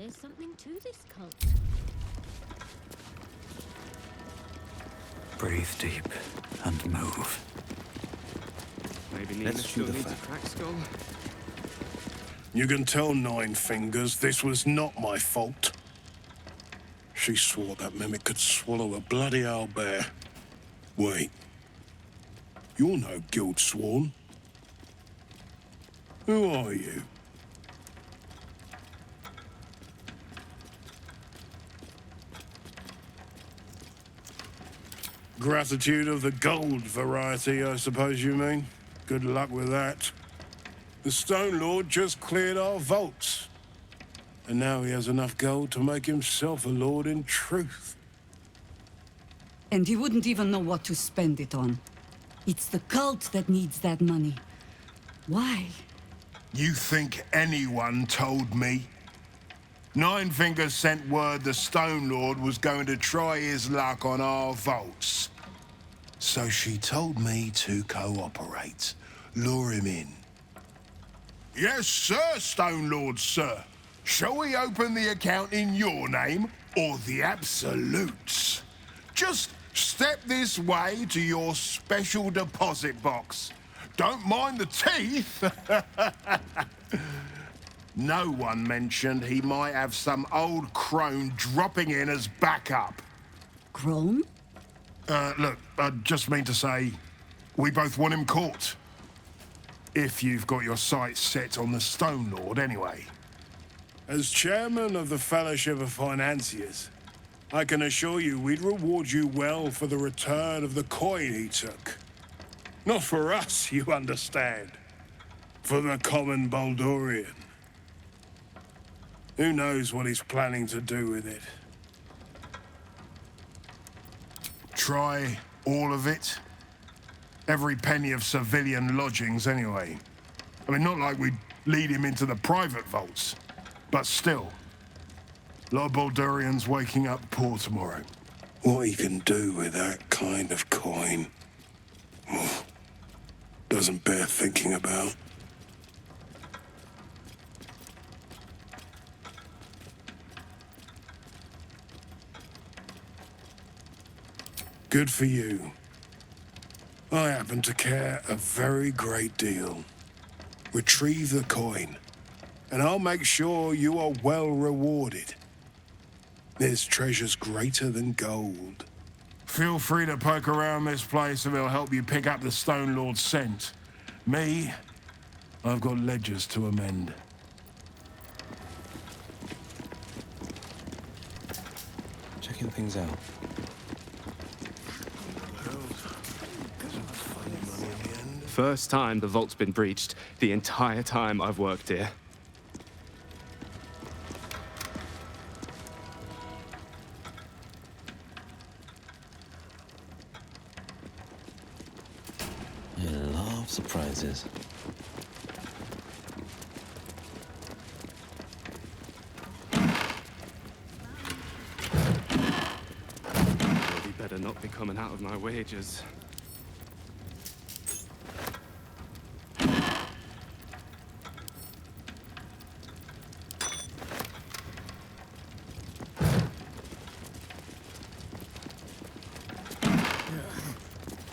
There's something to this cult. Breathe deep and move. Maybe Nina still needs a cracked skull. You can tell Nine Fingers this was not my fault. She swore that mimic could swallow a bloody owlbear. Wait. You're no guild sworn. Who are you? Gratitude of the gold variety, I suppose you mean. Good luck with that. The Stone Lord just cleared our vaults. And now he has enough gold to make himself a lord in truth. And he wouldn't even know what to spend it on. It's the cult that needs that money. Why? You think anyone told me? Nine Fingers sent word the Stone Lord was going to try his luck on our vaults. So she told me to cooperate. Lure him in. Yes, sir, Stone Lord, sir. Shall we open the account in your name or the Absolute's? Just step this way to your special deposit box. Don't mind the teeth. No one mentioned he might have some old crone dropping in as backup. Crone? Look, I just mean to say, we both want him caught. If you've got your sights set on the Stone Lord, anyway. As chairman of the Fellowship of Financiers, I can assure you we'd reward you well for the return of the coin he took. Not for us, you understand. For the common Baldurian. Who knows what he's planning to do with it? Try all of it? Every penny of civilian lodgings, anyway. I mean, not like we'd lead him into the private vaults. But still, a lot of Baldurians waking up poor tomorrow. What he can do with that kind of coin doesn't bear thinking about. Good for you. I happen to care a very great deal. Retrieve the coin, and I'll make sure you are well rewarded. There's treasures greater than gold. Feel free to poke around this place and it'll help you pick up the Stone Lord's scent. Me, I've got ledgers to amend. Checking things out. First time the vault's been breached the entire time I've worked here. I love surprises. Really better not be coming out of my wages.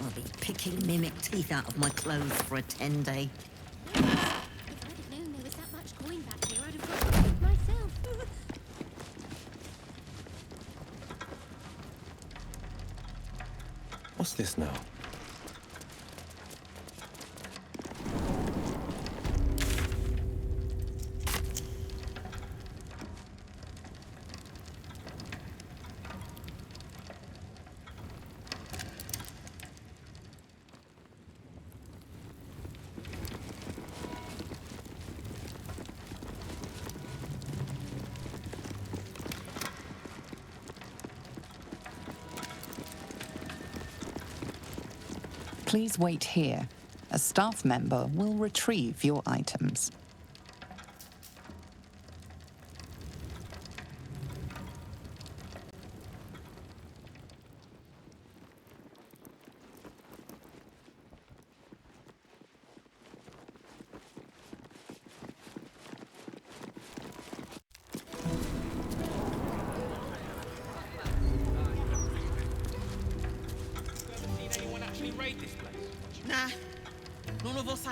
I'll be picking mimic teeth out of my clothes for a 10-day. If I'd have known there was that much coin back here, I'd have got it myself. What's this now? Please wait here. A staff member will retrieve your items.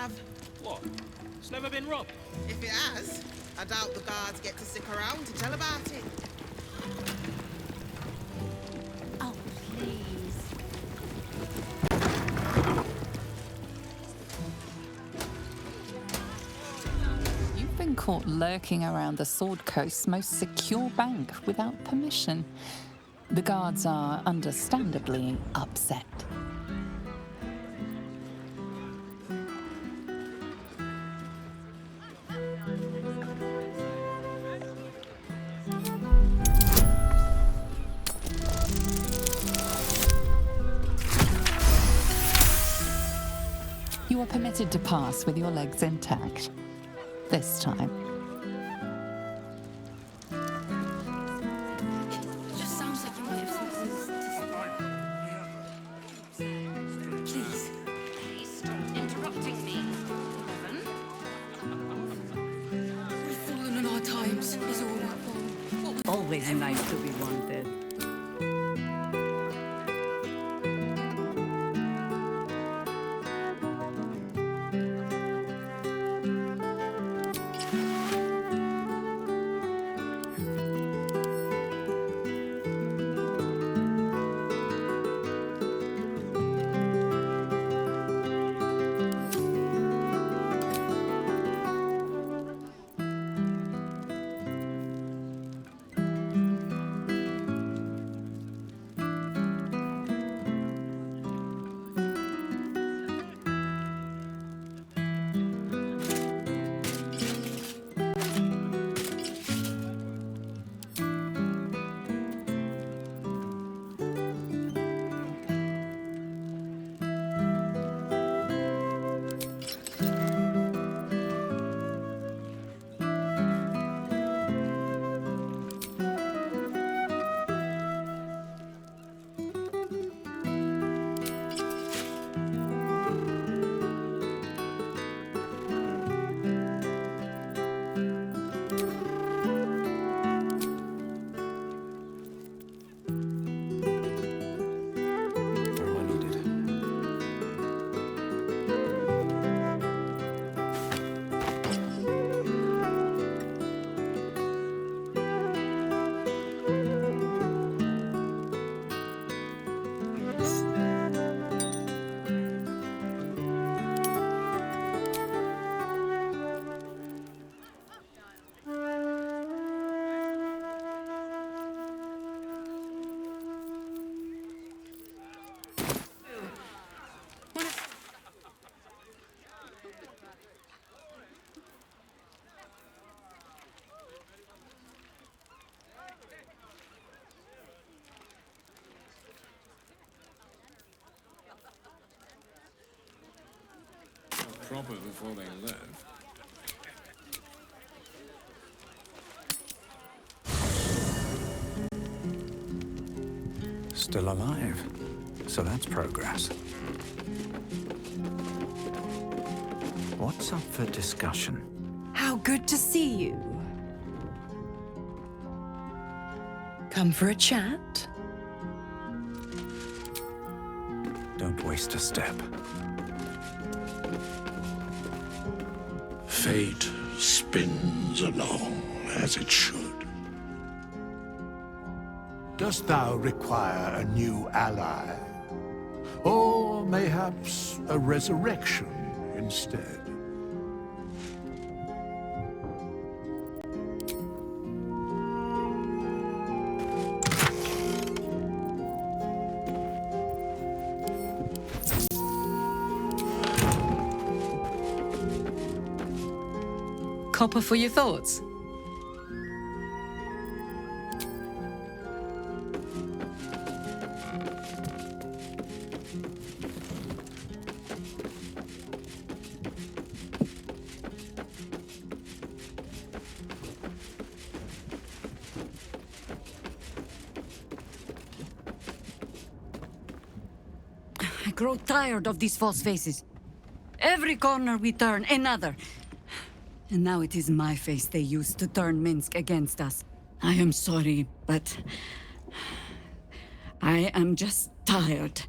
have. What? It's never been robbed. If it has, I doubt the guards get to stick around to tell about it. Oh, please. You've been caught lurking around the Sword Coast's most secure bank without permission. The guards are understandably upset. You are permitted to pass with your legs intact. This time. It just sounds like you might have something to say. Please. Please stop interrupting me. We've fallen on our times, is all. Always nice to be wanted. Proper before they left. Still alive. So that's progress. What's up for discussion? How good to see you. Come for a chat? Don't waste a step. Fate spins along as it should. Dost thou require a new ally? Or mayhaps a resurrection instead? Copper for your thoughts? I grow tired of these false faces. Every corner we turn, another. And now it is my face they use to turn Minsk against us. I am sorry, but I am just tired.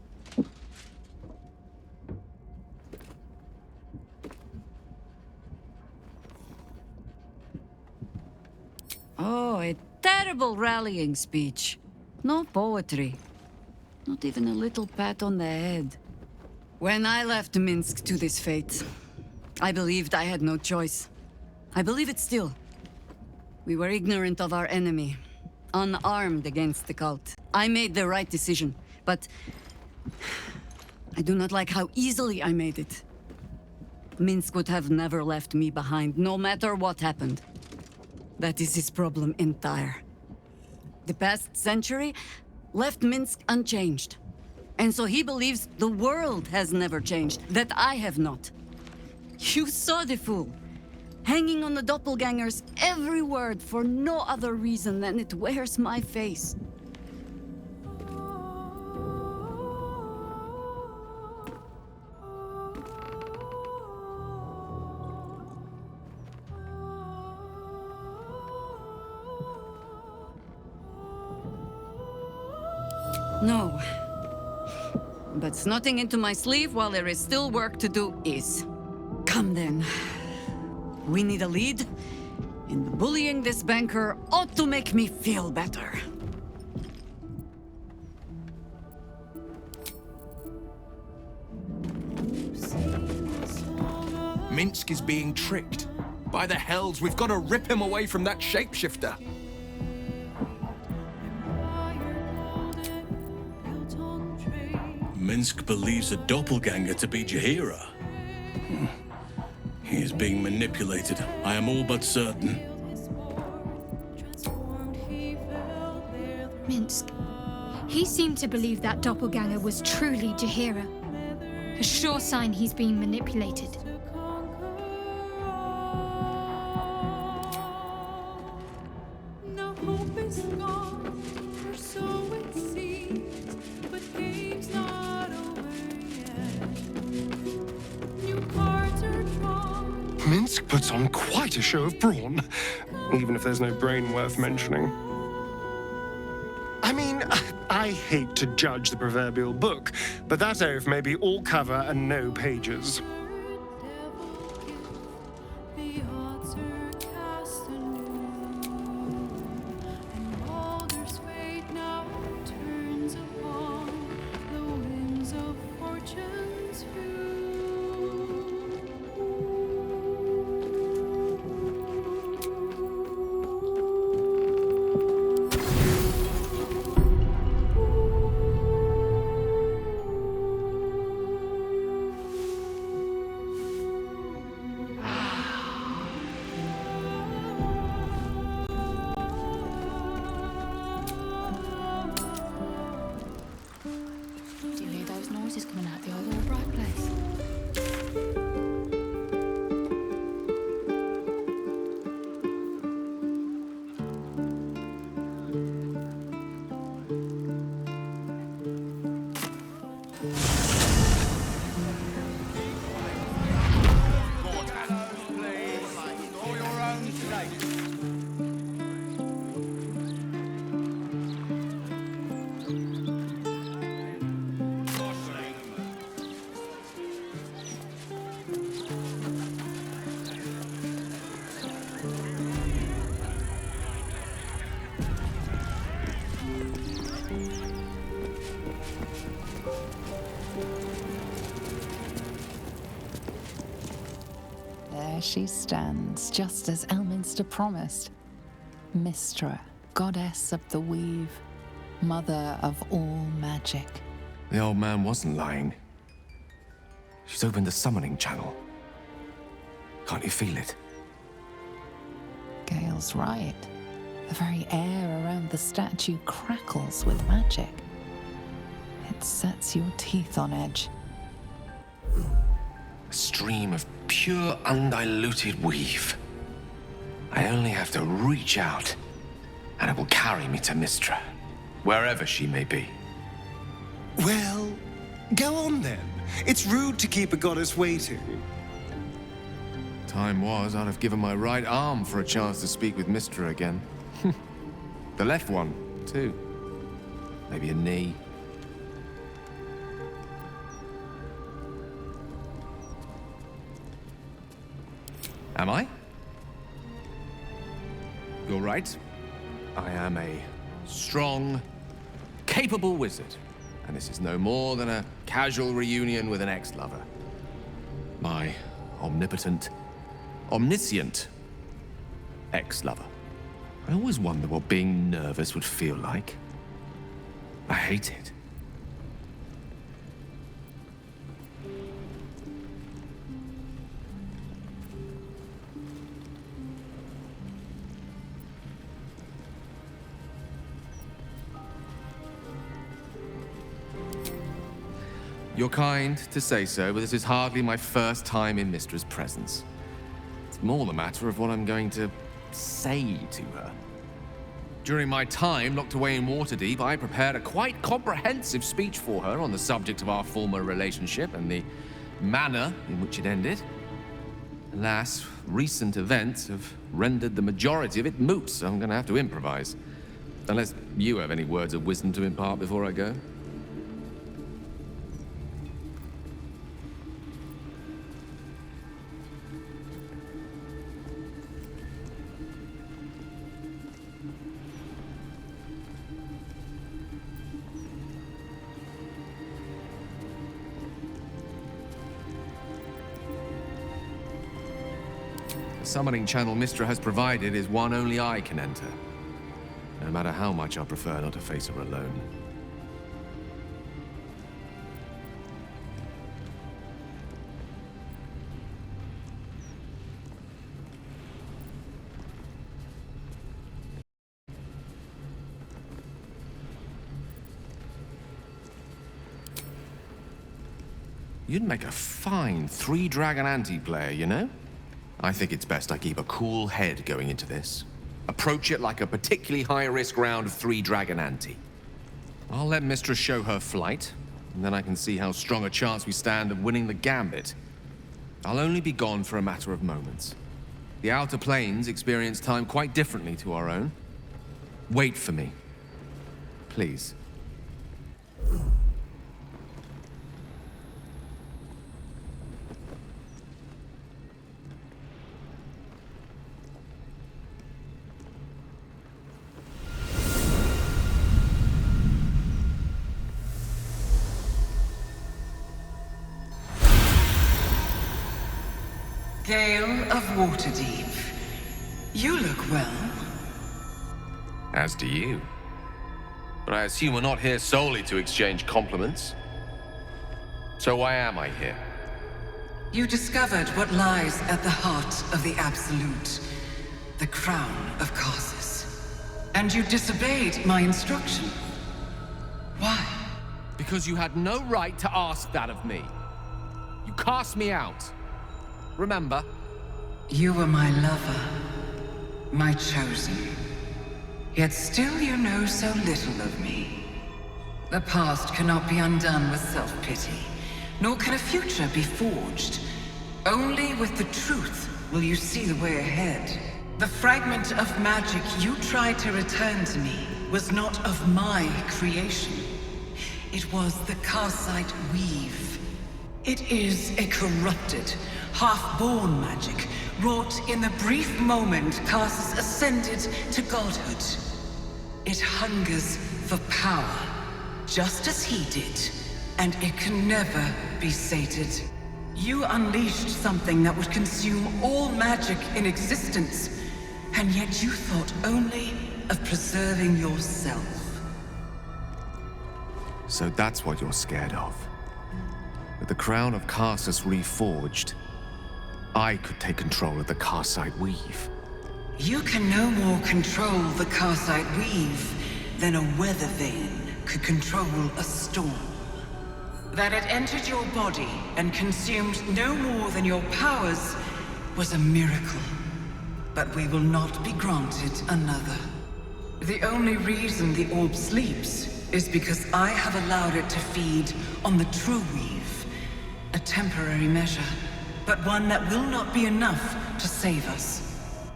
Oh, a terrible rallying speech. No poetry. Not even a little pat on the head. When I left Minsk to this fate, I believed I had no choice. I believe it still. We were ignorant of our enemy, unarmed against the cult. I made the right decision, but I do not like how easily I made it. Minsk would have never left me behind, no matter what happened. That is his problem entire. The past century left Minsk unchanged. And so he believes the world has never changed, that I have not. You saw the fool, hanging on the doppelganger's every word for no other reason than it wears my face. No. But snotting into my sleeve while there is still work to do is. Come then. We need a lead, and bullying this banker ought to make me feel better. Minsk is being tricked. By the hells, we've got to rip him away from that shapeshifter. Minsk believes a doppelganger to be Jaheira. He is being manipulated. I am all but certain. Minsk. He seemed to believe that doppelganger was truly Jaheira. A sure sign he's being manipulated. Minsk puts on quite a show of brawn, even if there's no brain worth mentioning. I mean, I hate to judge the proverbial book, but that oaf may be all cover and no pages. There she stands, just as Elminster promised. MYSTRA, goddess of the weave, mother of all magic. The old man wasn't lying. She's opened the summoning channel. Can't you feel it? Gale's right. The very air around the statue crackles with magic. It sets your teeth on edge. A stream of pure, undiluted weave. I only have to reach out, and it will carry me to MYSTRA, wherever she may be. Well, go on then. It's rude to keep a goddess waiting. Time was, I'd have given my right arm for a chance to speak with MYSTRA again. The left one, too. Maybe a knee. Am I? You're right. I am a strong, capable wizard, and this is no more than a casual reunion with an ex-lover. My omnipotent, omniscient ex-lover. I always wonder what being nervous would feel like. I hate it. You're kind to say so, but this is hardly my first time in MYSTRA's presence. It's more the matter of what I'm going to say to her. During my time locked away in Waterdeep, I prepared a quite comprehensive speech for her on the subject of our former relationship and the manner in which it ended. Alas, recent events have rendered the majority of it moot, so I'm going to have to improvise. Unless you have any words of wisdom to impart before I go. The summoning channel MYSTRA has provided is one only I can enter. No matter how much I prefer not to face her alone. You'd make a fine 3-dragon anti-player, you know? I think it's best I keep a cool head going into this. Approach it like a particularly high-risk round of 3-dragon ante. I'll let MYSTRA show her flight, and then I can see how strong a chance we stand of winning the gambit. I'll only be gone for a matter of moments. The Outer Planes experience time quite differently to our own. Wait for me. Please. Gale of Waterdeep. You look well. As do you. But I assume we're not here solely to exchange compliments. So why am I here? You discovered what lies at the heart of the Absolute, the crown of Karsus. And you disobeyed my instruction. Why? Because you had no right to ask that of me. You cast me out. Remember? You were my lover, my chosen. Yet still you know so little of me. The past cannot be undone with self-pity, nor can a future be forged. Only with the truth will you see the way ahead. The fragment of magic you tried to return to me was not of my creation. It was the Karsite Weave. It is a corrupted, half-born magic, wrought in the brief moment Karsus ascended to godhood. It hungers for power, just as he did, and it can never be sated. You unleashed something that would consume all magic in existence, and yet you thought only of preserving yourself. So that's what you're scared of. With the crown of Karsus reforged, I could take control of the Karsite Weave. You can no more control the Karsite Weave than a weather vane could control a storm. That it entered your body and consumed no more than your powers was a miracle. But we will not be granted another. The only reason the orb sleeps is because I have allowed it to feed on the true weave. A temporary measure, but one that will not be enough to save us.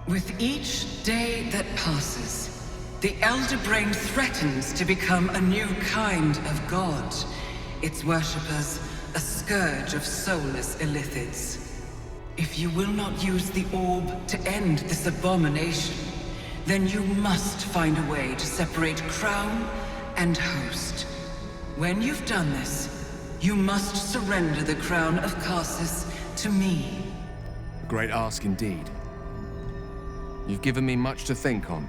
With each day that passes, the Elder Brain threatens to become a new kind of god. Its worshippers, a scourge of soulless illithids. If you will not use the orb to end this abomination, then you must find a way to separate crown and host. When you've done this, you must surrender the crown of Karsus to me. A great ask indeed. You've given me much to think on,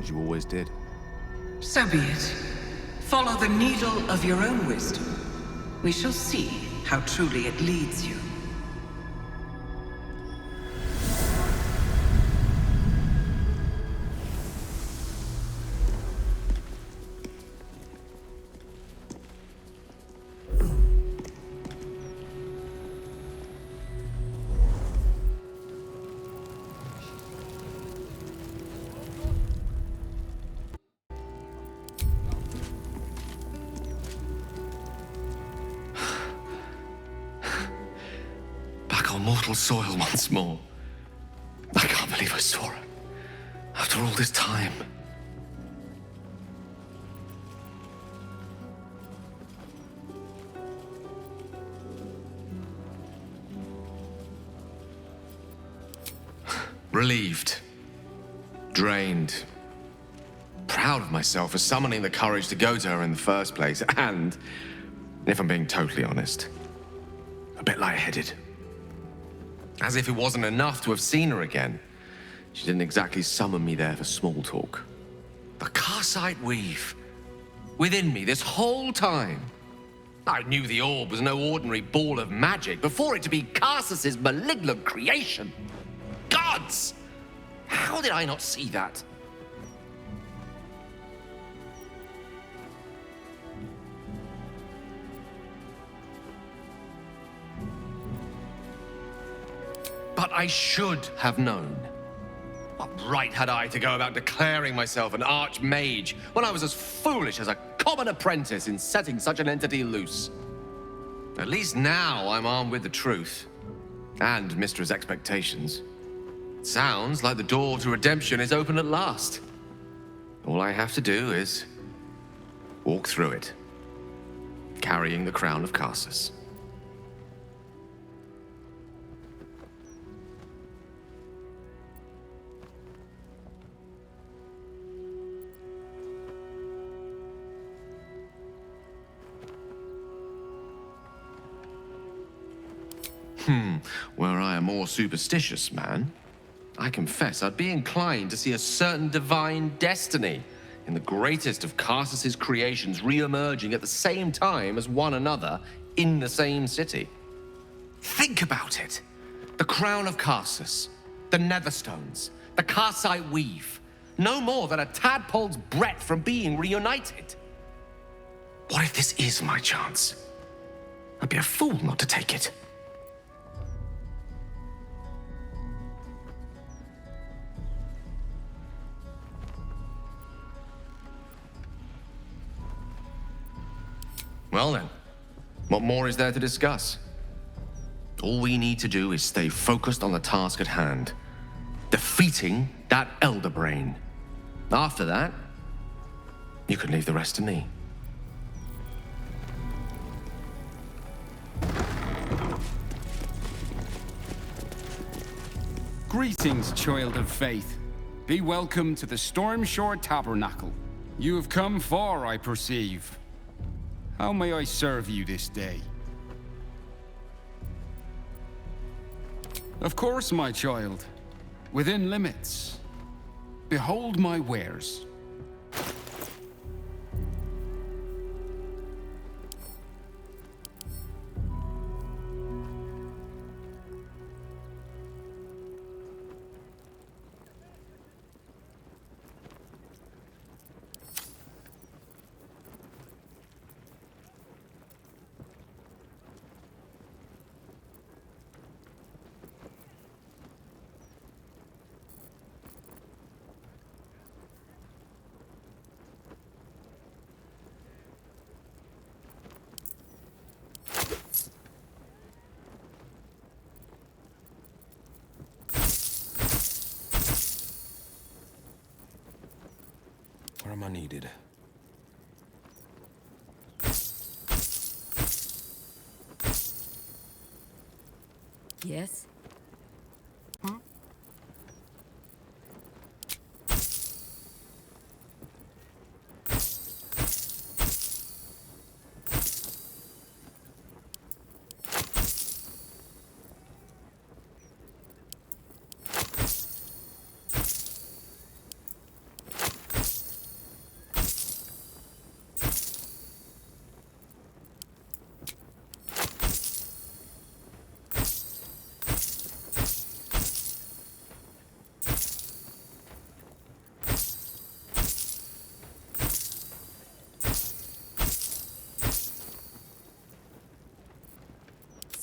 as you always did. So be it. Follow the needle of your own wisdom. We shall see how truly it leads you. Mortal soil once more. I can't believe I saw her. After all this time. Relieved. Drained. Proud of myself for summoning the courage to go to her in the first place. And, if I'm being totally honest, a bit lightheaded. As if it wasn't enough to have seen her again. She didn't exactly summon me there for small talk. The Karsite weave. Within me this whole time. I knew the orb was no ordinary ball of magic before it to be Karsus's malignant creation. Gods! How did I not see that? But I should have known. What right had I to go about declaring myself an archmage when I was as foolish as a common apprentice in setting such an entity loose? At least now I'm armed with the truth. And MYSTRA's expectations. Sounds like the door to redemption is open at last. All I have to do is walk through it, carrying the crown of Karsus. Were I a more superstitious man, I confess I'd be inclined to see a certain divine destiny in the greatest of Karsus's creations re-emerging at the same time as one another in the same city. Think about it. The crown of Karsus, the Netherstones, the Karsite weave, no more than a tadpole's breadth from being reunited. What if this is my chance? I'd be a fool not to take it. Well then, what more is there to discuss? All we need to do is stay focused on the task at hand. Defeating that Elder Brain. After that, you can leave the rest to me. Greetings, child of faith. Be welcome to the Stormshore Tabernacle. You have come far, I perceive. How may I serve you this day? Of course, my child. Within limits. Behold my wares. Where am I needed? Yes?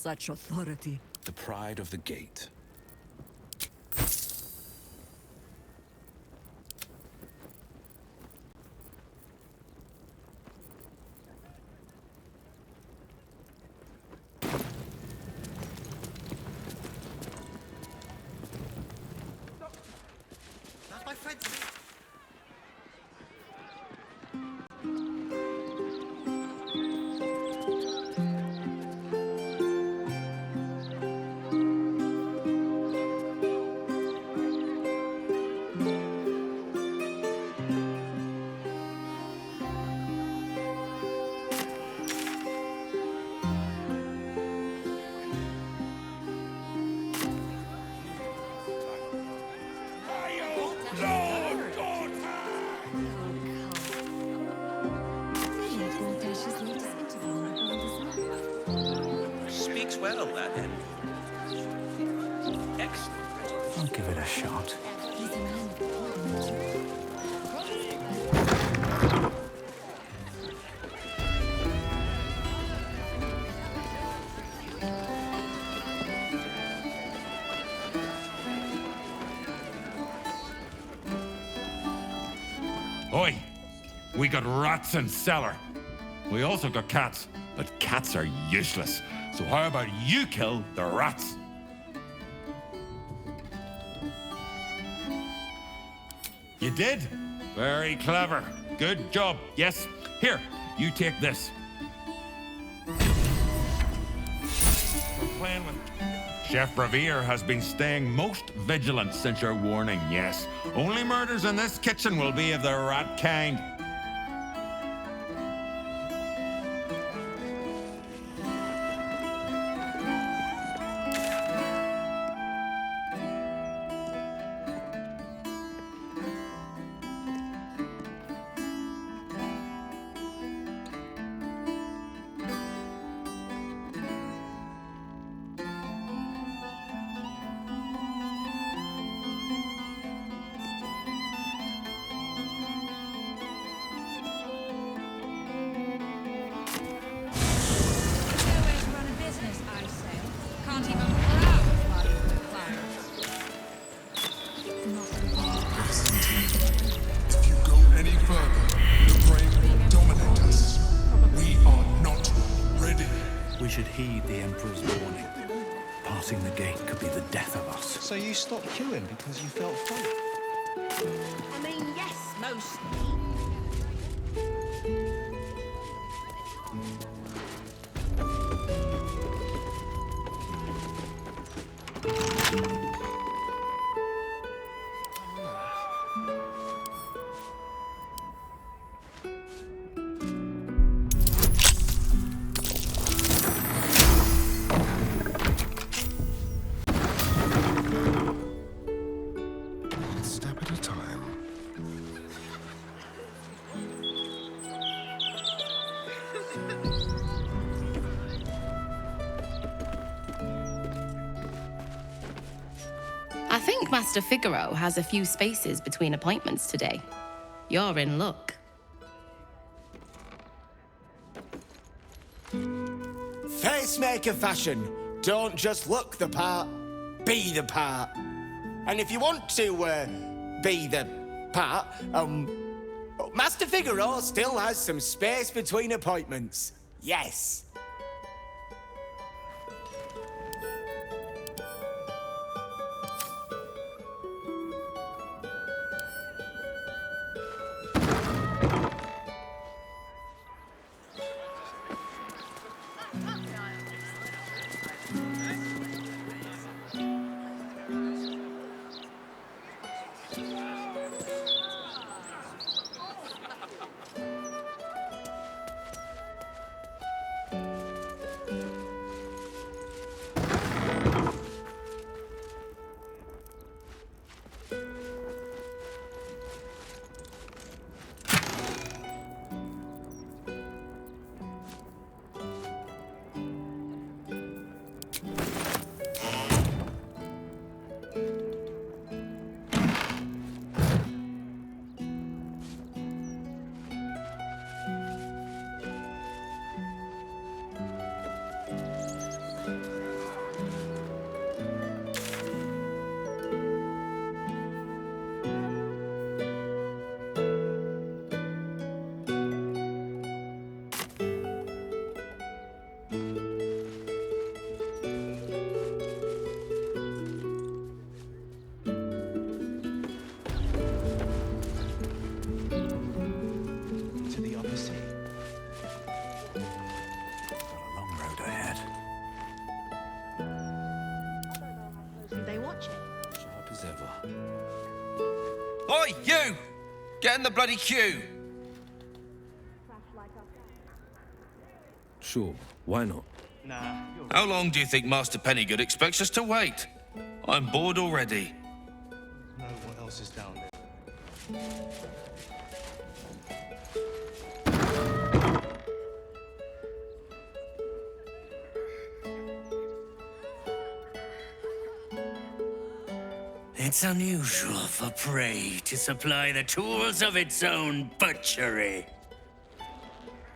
such authority. The pride of the gate. That's my friend. Speaks well, that end. Excellent. I'll give it a shot. Oi! We got rats in cellar. We also got cats, but cats are useless. So how about you kill the rats? You did? Very clever. Good job. Yes. Here, you take this. We're playing with... Chef Revere has been staying most vigilant since your warning, yes. Only murders in this kitchen will be of the rat kind. If you go any further, the brain will dominate us. We are not ready. We should heed the Emperor's warning. Passing the gate could be the death of us. So you stopped queuing because you felt funny? I mean, yes, mostly. One step at a time. I think Master Figaro has a few spaces between appointments today. You're in luck. Facemaker fashion. Don't just look the part, be the part. And if you want to be the part, Master Figaro still has some space between appointments. Yes. Oi, you! Get in the bloody queue! Sure, why not? Nah. How long do you think Master Pennygood expects us to wait? I'm bored already. Know what else is down there. It's unusual for prey to supply the tools of its own butchery.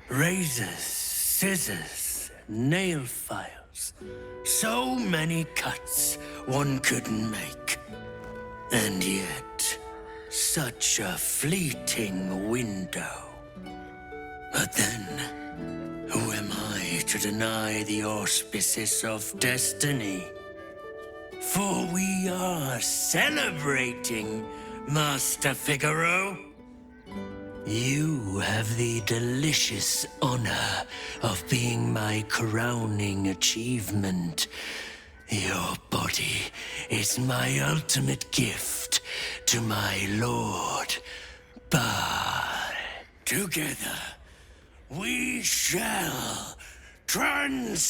Razors, scissors, nail files. So many cuts one couldn't make. And yet, such a fleeting window. But then, who am I to deny the auspices of destiny? For we are celebrating, Master Figaro. You have the delicious honor of being my crowning achievement. Your body is my ultimate gift to my lord, Bard. Together, we shall transcend.